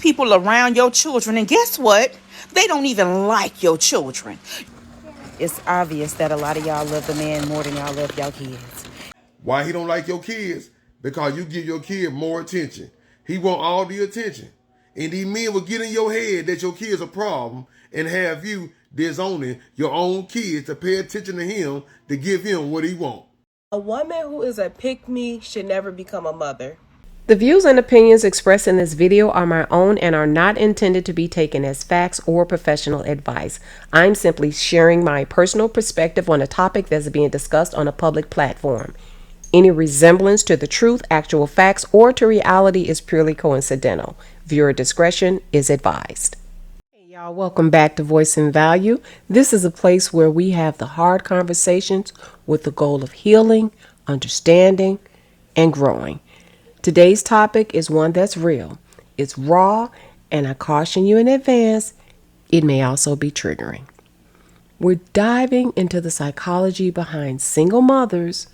people around your children, and guess what? They don't even like your children. It's obvious that a lot of y'all love the man more than y'all love y'all kids. Why he don't like your kids? Because you give your kid more attention. He want all the attention. And these men will get in your head that your kid's a problem and have you disowning your own kids to pay attention to him to give him what he want. A woman who is a pick-me should never become a mother. The views and opinions expressed in this video are my own and are not intended to be taken as facts or professional advice. I'm simply sharing my personal perspective on a topic that's being discussed on a public platform. Any resemblance to the truth, actual facts, or to reality is purely coincidental. Viewer discretion is advised. Hey y'all, welcome back to Voice and Value. This is a place where we have the hard conversations with the goal of healing, understanding, and growing. Today's topic is one that's real. It's raw, and I caution you in advance, it may also be triggering. We're diving into the psychology behind single mothers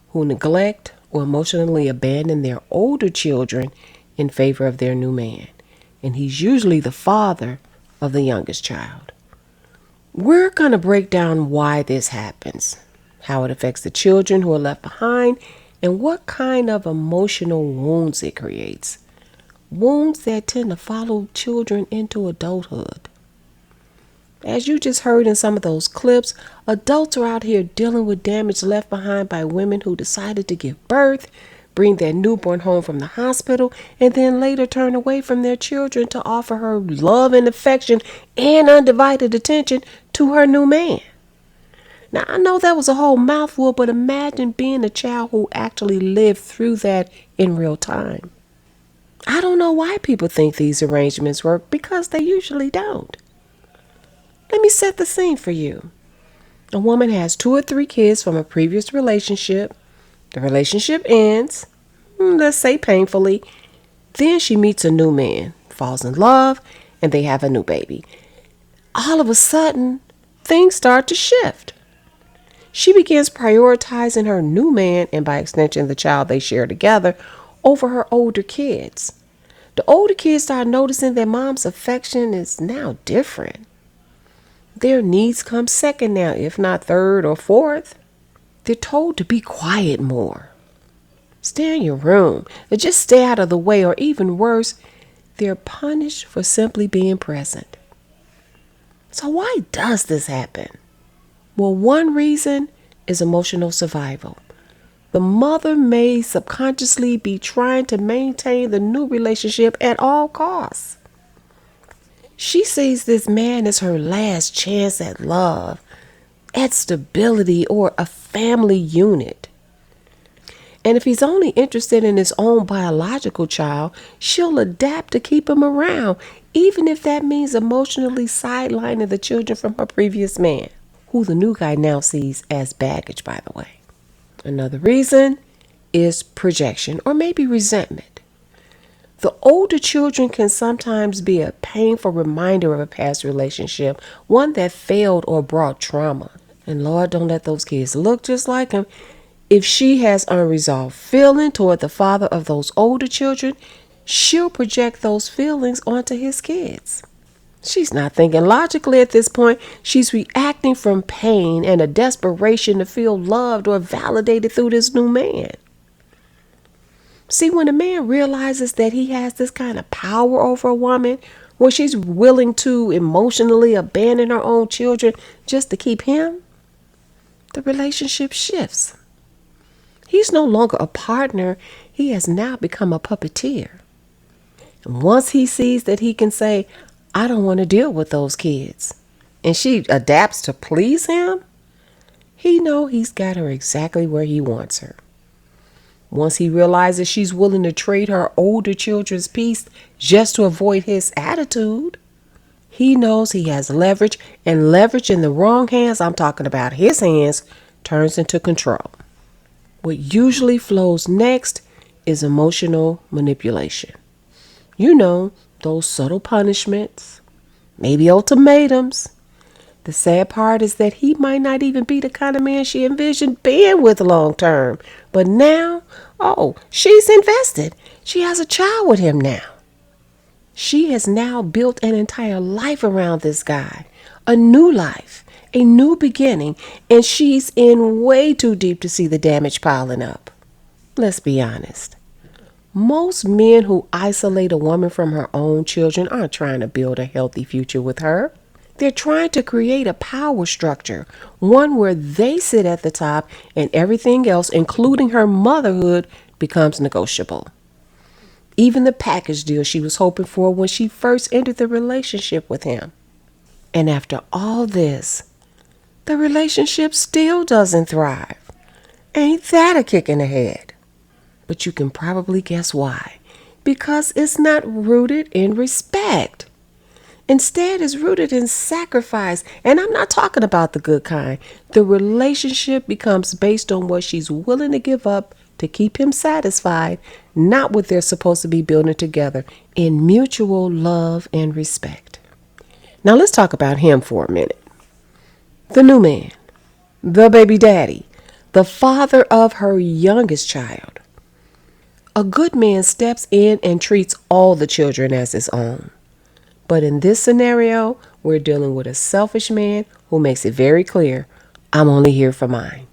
who neglect or emotionally abandon their older children in favor of their new man. And he's usually the father of the youngest child. We're going to break down why this happens, how it affects the children who are left behind, and what kind of emotional wounds it creates. Wounds that tend to follow children into adulthood. As you just heard in some of those clips, adults are out here dealing with damage left behind by women who decided to give birth, bring their newborn home from the hospital, and then later turn away from their children to offer her love and affection and undivided attention to her new man. Now, I know that was a whole mouthful, but imagine being a child who actually lived through that in real time. I don't know why people think these arrangements work, because they usually don't. Let me set the scene for you. A woman has 2 or 3 kids from a previous relationship. The relationship ends, let's say painfully. Then she meets a new man, falls in love, and they have a new baby. All of a sudden, things start to shift. She begins prioritizing her new man, and by extension the child they share together, over her older kids. The older kids start noticing that mom's affection is now different. Their needs come second now, if not third or fourth. They're told to be quiet more. Stay in your room, or just stay out of the way, or even worse, they're punished for simply being present. So why does this happen? Well, one reason is emotional survival. The mother may subconsciously be trying to maintain the new relationship at all costs. She sees this man as her last chance at love, at stability, or a family unit. And if he's only interested in his own biological child, she'll adapt to keep him around, even if that means emotionally sidelining the children from her previous man, who the new guy now sees as baggage, by the way. Another reason is projection, or maybe resentment. The older children can sometimes be a painful reminder of a past relationship, one that failed or brought trauma. And Lord, don't let those kids look just like him. If she has unresolved feeling toward the father of those older children, she'll project those feelings onto his kids. She's not thinking logically at this point. She's reacting from pain and a desperation to feel loved or validated through this new man. See, when a man realizes that he has this kind of power over a woman, where she's willing to emotionally abandon her own children just to keep him, the relationship shifts. He's no longer a partner. He has now become a puppeteer. And once he sees that he can say, I don't want to deal with those kids, and she adapts to please him, he knows he's got her exactly where he wants her. Once he realizes she's willing to trade her older children's peace just to avoid his attitude, he knows he has leverage, and leverage in the wrong hands, I'm talking about his hands, turns into control. What usually flows next is emotional manipulation. You know, those subtle punishments, maybe ultimatums. The sad part is that he might not even be the kind of man she envisioned being with long term. But now, she's invested. She has a child with him now. She has now built an entire life around this guy, a new life, a new beginning, and she's in way too deep to see the damage piling up. Let's be honest. Most men who isolate a woman from her own children aren't trying to build a healthy future with her. They're trying to create a power structure, one where they sit at the top and everything else, including her motherhood, becomes negotiable. Even the package deal she was hoping for when she first entered the relationship with him. And after all this, the relationship still doesn't thrive. Ain't that a kick in the head? But you can probably guess why. Because it's not rooted in respect. Instead, it's rooted in sacrifice. And I'm not talking about the good kind. The relationship becomes based on what she's willing to give up to keep him satisfied, not what they're supposed to be building together in mutual love and respect. Now let's talk about him for a minute. The new man, the baby daddy, the father of her youngest child. A good man steps in and treats all the children as his own. But in this scenario, we're dealing with a selfish man who makes it very clear, I'm only here for mine.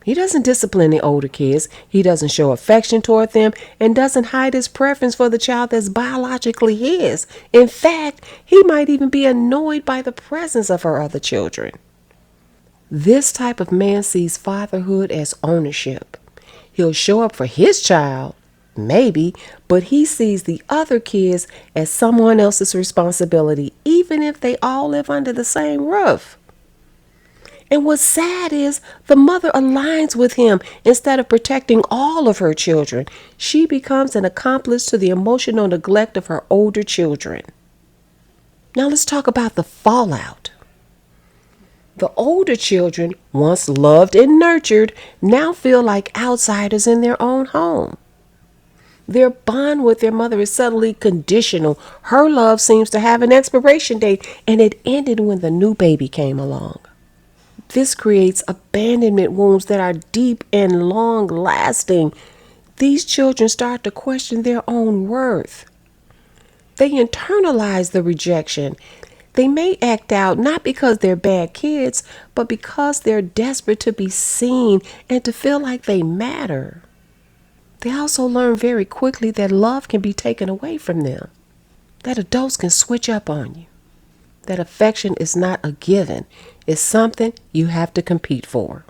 He doesn't discipline the older kids, he doesn't show affection toward them, and doesn't hide his preference for the child that's biologically his. In fact, he might even be annoyed by the presence of her other children. This type of man sees fatherhood as ownership. He'll show up for his child, maybe, but he sees the other kids as someone else's responsibility, even if they all live under the same roof. And what's sad is the mother aligns with him instead of protecting all of her children. She becomes an accomplice to the emotional neglect of her older children. Now let's talk about the fallout. The older children, once loved and nurtured, now feel like outsiders in their own home. Their bond with their mother is suddenly conditional. Her love seems to have an expiration date, and it ended when the new baby came along. This creates abandonment wounds that are deep and long lasting. These children start to question their own worth. They internalize the rejection. They may act out not because they're bad kids, but because they're desperate to be seen and to feel like they matter. They also learn very quickly that love can be taken away from them, that adults can switch up on you, that affection is not a given, it's something you have to compete for.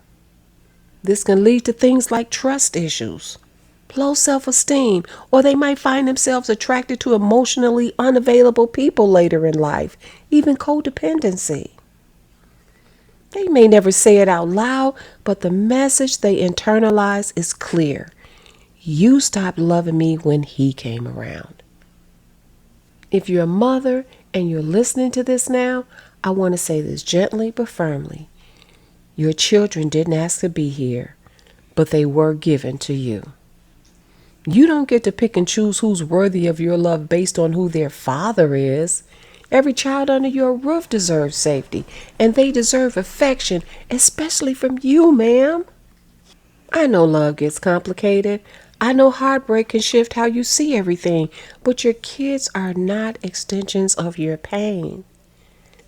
This can lead to things like trust issues, low self-esteem, or they might find themselves attracted to emotionally unavailable people later in life, even codependency. They may never say it out loud, but the message they internalize is clear. You stopped loving me when he came around. If you're a mother and you're listening to this now, I want to say this gently but firmly. Your children didn't ask to be here, but they were given to you. You don't get to pick and choose who's worthy of your love based on who their father is. Every child under your roof deserves safety, and they deserve affection, especially from you, ma'am. I know love gets complicated. I know heartbreak can shift how you see everything, but your kids are not extensions of your pain.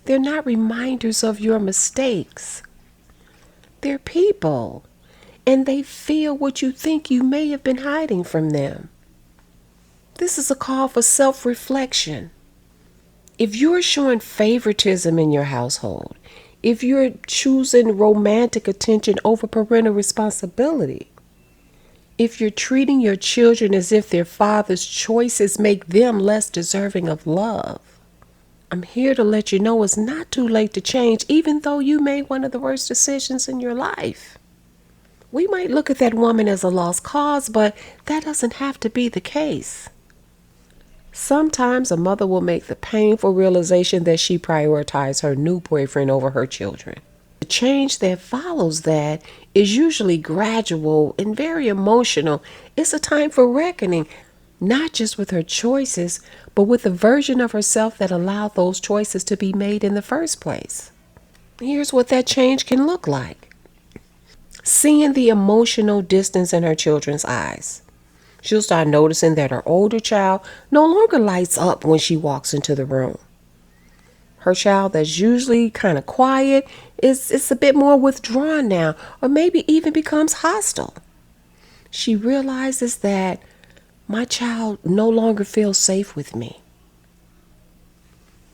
They're not reminders of your mistakes. They're people, and they feel what you think you may have been hiding from them. This is a call for self-reflection. If you're showing favoritism in your household, if you're choosing romantic attention over parental responsibility, if you're treating your children as if their father's choices make them less deserving of love, I'm here to let you know it's not too late to change, even though you made one of the worst decisions in your life. We might look at that woman as a lost cause, but that doesn't have to be the case. Sometimes a mother will make the painful realization that she prioritized her new boyfriend over her children. The change that follows that is usually gradual and very emotional. It's a time for reckoning, not just with her choices, but with the version of herself that allowed those choices to be made in the first place. Here's what that change can look like. Seeing the emotional distance in her children's eyes. She'll start noticing that her older child no longer lights up when she walks into the room. Her child that's usually kind of quiet is a bit more withdrawn now, or maybe even becomes hostile. She realizes that my child no longer feels safe with me.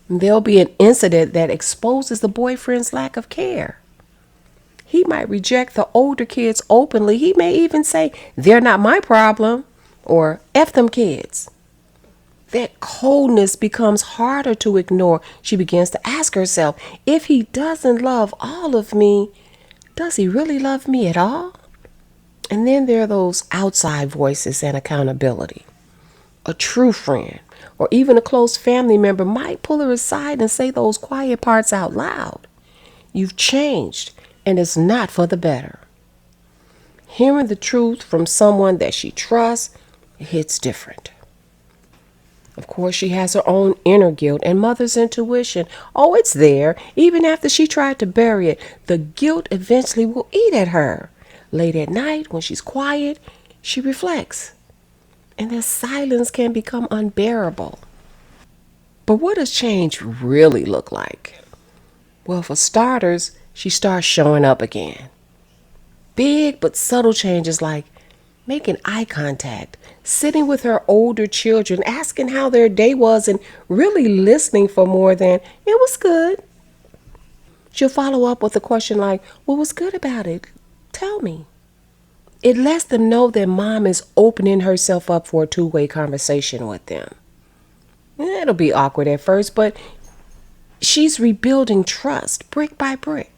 There'll be an incident that exposes the boyfriend's lack of care. He might reject the older kids openly. He may even say, "They're not my problem," or "F them kids." That coldness becomes harder to ignore. She begins to ask herself, if he doesn't love all of me, does he really love me at all? And then there are those outside voices and accountability. A true friend or even a close family member might pull her aside and say those quiet parts out loud. You've changed, and it's not for the better. Hearing the truth from someone that she trusts, it hits different. Of course, she has her own inner guilt and mother's intuition. Oh, it's there. Even after she tried to bury it, the guilt eventually will eat at her. Late at night, when she's quiet, she reflects. And the silence can become unbearable. But what does change really look like? Well, for starters, she starts showing up again. Big but subtle changes like making eye contact, sitting with her older children, asking how their day was, and really listening for more than, "It was good." She'll follow up with a question like, "What was good about it? Tell me." It lets them know that mom is opening herself up for a two-way conversation with them. It'll be awkward at first, but she's rebuilding trust brick by brick.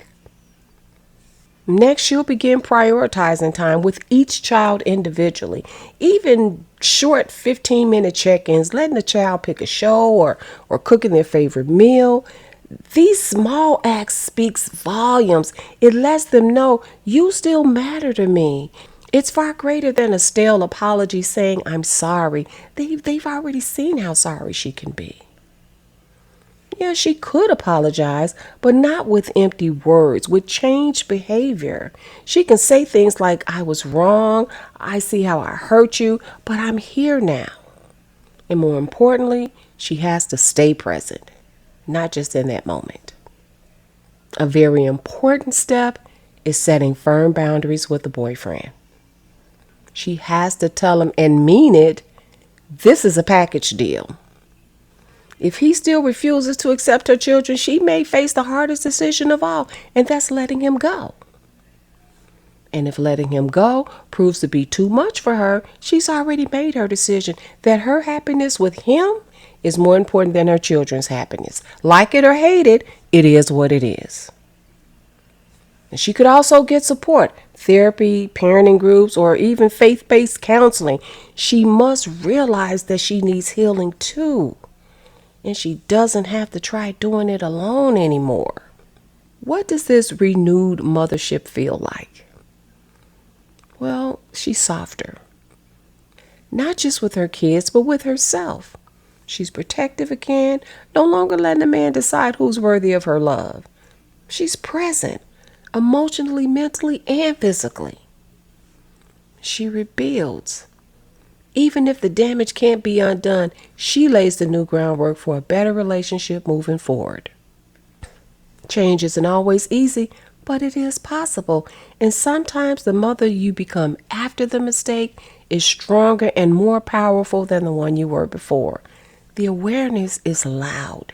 Next, she'll begin prioritizing time with each child individually. Even short 15-minute check-ins, letting the child pick a show or cooking their favorite meal. These small acts speaks volumes. It lets them know you still matter to me. It's far greater than a stale apology saying, "I'm sorry." They've already seen how sorry she can be. Yeah, she could apologize, but not with empty words, with changed behavior. She can say things like, "I was wrong. I see how I hurt you, but I'm here now." And more importantly, she has to stay present, not just in that moment. A very important step is setting firm boundaries with the boyfriend. She has to tell him and mean it, this is a package deal. If he still refuses to accept her children, she may face the hardest decision of all, and that's letting him go. And if letting him go proves to be too much for her, she's already made her decision that her happiness with him is more important than her children's happiness. Like it or hate it, it is what it is. And she could also get support, therapy, parenting groups, or even faith-based counseling. She must realize that she needs healing too. And she doesn't have to try doing it alone anymore. What does this renewed mothership feel like? Well, she's softer. Not just with her kids, but with herself. She's protective again, no longer letting a man decide who's worthy of her love. She's present, emotionally, mentally, and physically. She rebuilds. Even if the damage can't be undone, she lays the new groundwork for a better relationship moving forward. Change isn't always easy, but it is possible. And sometimes the mother you become after the mistake is stronger and more powerful than the one you were before. The awareness is loud.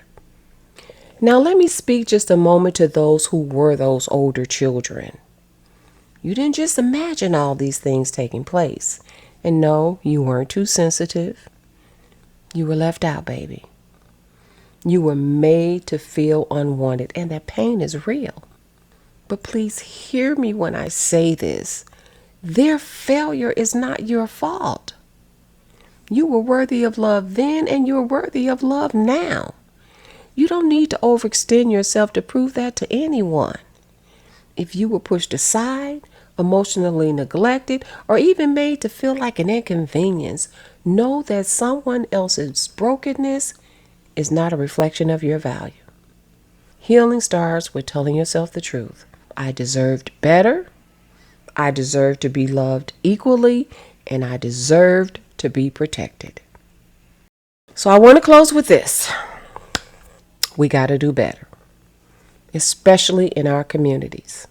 Now let me speak just a moment to those who were those older children. You didn't just imagine all these things taking place. And no, you weren't too sensitive. You were left out, baby. You were made to feel unwanted, and that pain is real. But please hear me when I say this. Their failure is not your fault. You were worthy of love then, and you're worthy of love now. You don't need to overextend yourself to prove that to anyone. If you were pushed aside, emotionally neglected, or even made to feel like an inconvenience, know that someone else's brokenness is not a reflection of your value. Healing starts with telling yourself the truth. I deserved better. I deserved to be loved equally, and I deserved to be protected. So I want to close with this. We got to do better, especially in our communities.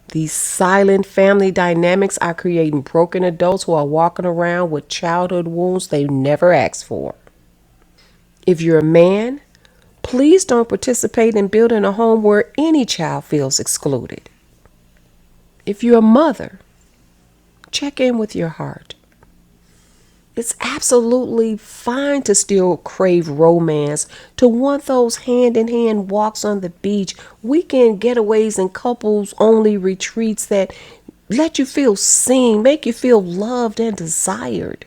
These silent family dynamics are creating broken adults who are walking around with childhood wounds they never asked for. If you're a man, please don't participate in building a home where any child feels excluded. If you're a mother, check in with your heart. It's absolutely fine to still crave romance, to want those hand-in-hand walks on the beach, weekend getaways and couples-only retreats that let you feel seen, make you feel loved and desired.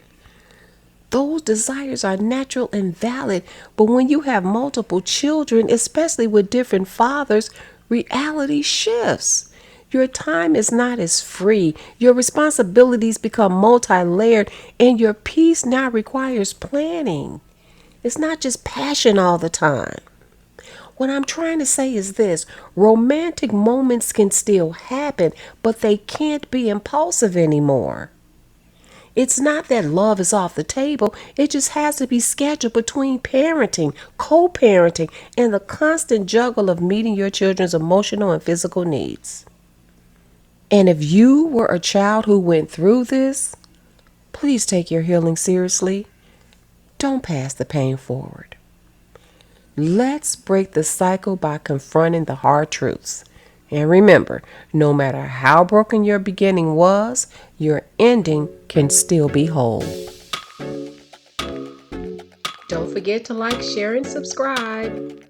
Those desires are natural and valid, but when you have multiple children, especially with different fathers, reality shifts. Your time is not as free. Your responsibilities become multi-layered, and your peace now requires planning. It's not just passion all the time. What I'm trying to say is this: romantic moments can still happen, but they can't be impulsive anymore. It's not that love is off the table. It just has to be scheduled between parenting, co-parenting, and the constant juggle of meeting your children's emotional and physical needs. And if you were a child who went through this, please take your healing seriously. Don't pass the pain forward. Let's break the cycle by confronting the hard truths. And remember, no matter how broken your beginning was, your ending can still be whole. Don't forget to like, share, and subscribe.